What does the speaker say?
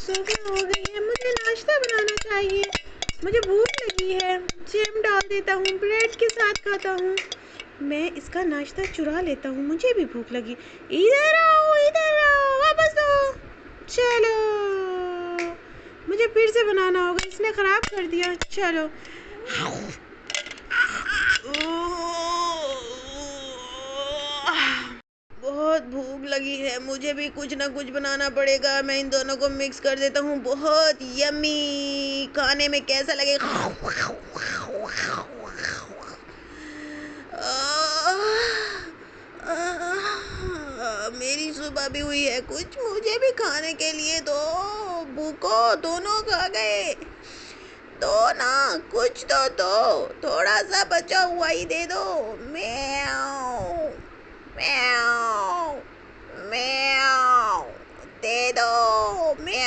सुबह हो गई है, मुझे नाश्ता बनाना चाहिए। मुझे भूख लगी है। जैम डाल देता हूँ, ब्रेड के साथ खाता हूँ। मैं इसका नाश्ता चुरा लेता हूँ, मुझे भी भूख लगी। इधर आओ, वापस दो। चलो, मुझे फिर से बनाना होगा, इसने ख़राब कर दिया। चलो। बहुत भूख लगी है, मुझे भी कुछ ना कुछ बनाना पड़ेगा। मैं इन दोनों को मिक्स कर देता हूँ। बहुत यम्मी, खाने में कैसा लगेगा? मेरी सुबह भी हुई है, कुछ मुझे भी खाने के लिए दो। भूखो, दोनों खा गए। दो ना, कुछ तो दो, थोड़ा सा बचा हुआ ही दे दो। म्याऊ म्याऊ म्याऊ, दे दो म्याऊ।